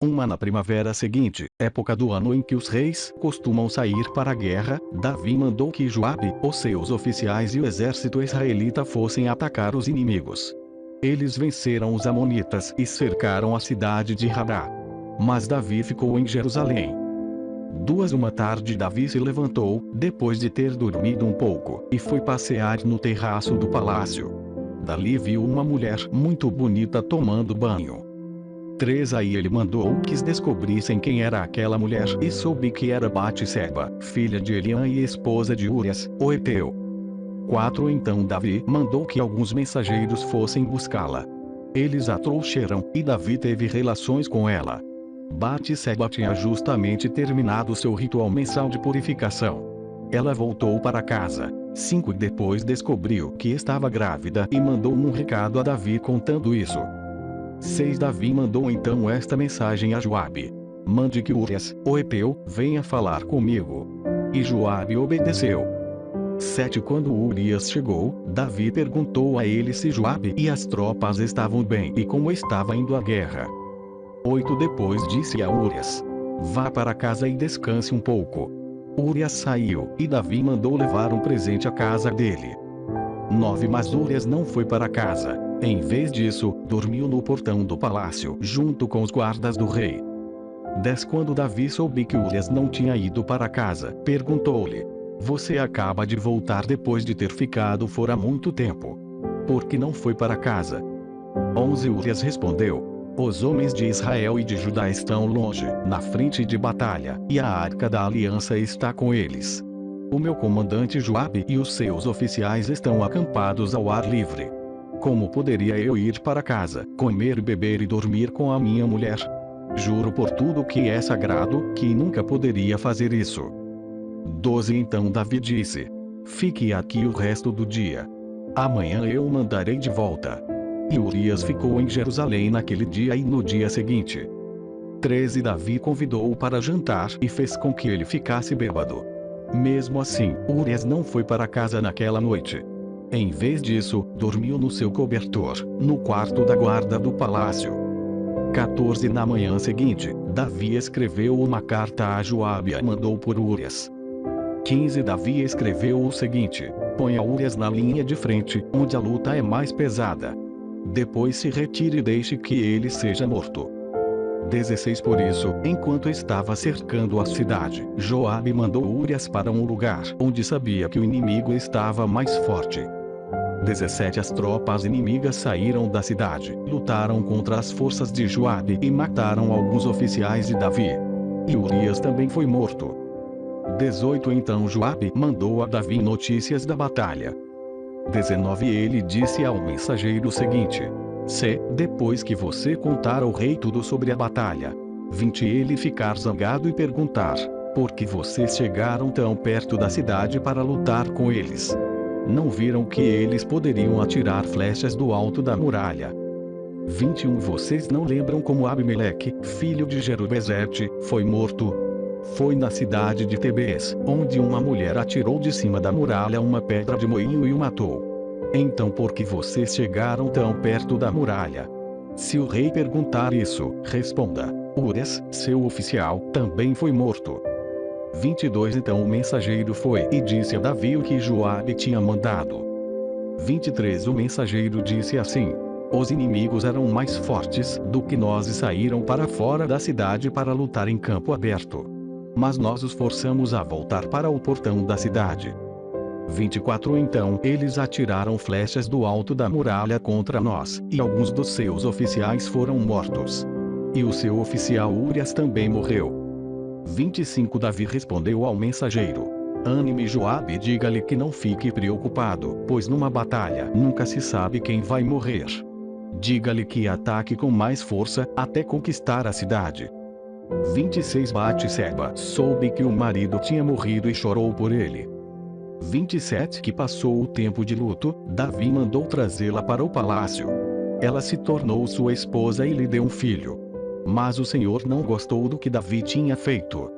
Na primavera seguinte, época do ano em que os reis costumam sair para a guerra, Davi mandou que Joabe, os seus oficiais e o exército israelita fossem atacar os inimigos. Eles venceram os amonitas e cercaram a cidade de Rabá. Mas Davi ficou em Jerusalém. Uma tarde Davi se levantou, depois de ter dormido um pouco, e foi passear no terraço do palácio. Dali viu uma mulher muito bonita tomando banho. Aí ele mandou que descobrissem quem era aquela mulher e soube que era Batseba, filha de Eliã e esposa de Urias, o heteu. Então Davi mandou que alguns mensageiros fossem buscá-la. Eles a trouxeram, e Davi teve relações com ela. Batseba tinha justamente terminado seu ritual mensal de purificação. Ela voltou para casa. Depois descobriu que estava grávida e mandou um recado a Davi contando isso. Davi mandou então esta mensagem a Joabe: mande que Urias, o heteu, venha falar comigo. E Joabe obedeceu. Quando Urias chegou, Davi perguntou a ele se Joabe e as tropas estavam bem e como estava indo a guerra. Depois disse a Urias: vá para casa e descanse um pouco. Urias saiu, e Davi mandou levar um presente à casa dele. Mas Urias não foi para casa. Em vez disso, dormiu no portão do palácio, junto com os guardas do rei. Quando Davi soube que Urias não tinha ido para casa, perguntou-lhe: você acaba de voltar depois de ter ficado fora muito tempo. Por que não foi para casa? Urias respondeu: os homens de Israel e de Judá estão longe, na frente de batalha, e a arca da aliança está com eles. O meu comandante Joabe e os seus oficiais estão acampados ao ar livre. Como poderia eu ir para casa, comer, beber e dormir com a minha mulher? Juro por tudo que é sagrado, que nunca poderia fazer isso. Então Davi disse: fique aqui o resto do dia. Amanhã eu o mandarei de volta. E Urias ficou em Jerusalém naquele dia e no dia seguinte. Davi convidou-o para jantar e fez com que ele ficasse bêbado. Mesmo assim, Urias não foi para casa naquela noite. Em vez disso, dormiu no seu cobertor, no quarto da guarda do palácio. Na manhã seguinte, Davi escreveu uma carta a Joabe e mandou por Urias. Davi escreveu o seguinte: ponha Urias na linha de frente, onde a luta é mais pesada. Depois se retire e deixe que ele seja morto. Por isso, enquanto estava cercando a cidade, Joabe mandou Urias para um lugar onde sabia que o inimigo estava mais forte. As tropas inimigas saíram da cidade, lutaram contra as forças de Joabe e mataram alguns oficiais de Davi. E Urias também foi morto. Então Joabe mandou a Davi notícias da batalha. Ele disse ao mensageiro o seguinte: depois que você contar ao rei tudo sobre a batalha, ele ficar zangado e perguntar: por que vocês chegaram tão perto da cidade para lutar com eles? Não viram que eles poderiam atirar flechas do alto da muralha? Vocês não lembram como Abimeleque, filho de Jerubezete, foi morto? Foi na cidade de Tebes, onde uma mulher atirou de cima da muralha uma pedra de moinho e o matou. Então por que vocês chegaram tão perto da muralha? Se o rei perguntar isso, responda: Urias, seu oficial, também foi morto. Então o mensageiro foi e disse a Davi o que Joabe tinha mandado. O mensageiro disse assim: os inimigos eram mais fortes do que nós e saíram para fora da cidade para lutar em campo aberto. Mas nós os forçamos a voltar para o portão da cidade. Então eles atiraram flechas do alto da muralha contra nós, e alguns dos seus oficiais foram mortos. E o seu oficial Urias também morreu. Davi respondeu ao mensageiro: anime Joabe e diga-lhe que não fique preocupado, pois numa batalha nunca se sabe quem vai morrer. Diga-lhe que ataque com mais força, até conquistar a cidade. Batseba soube que o marido tinha morrido e chorou por ele. Que passou o tempo de luto, Davi mandou trazê-la para o palácio. Ela se tornou sua esposa e lhe deu um filho. Mas o Senhor não gostou do que Davi tinha feito.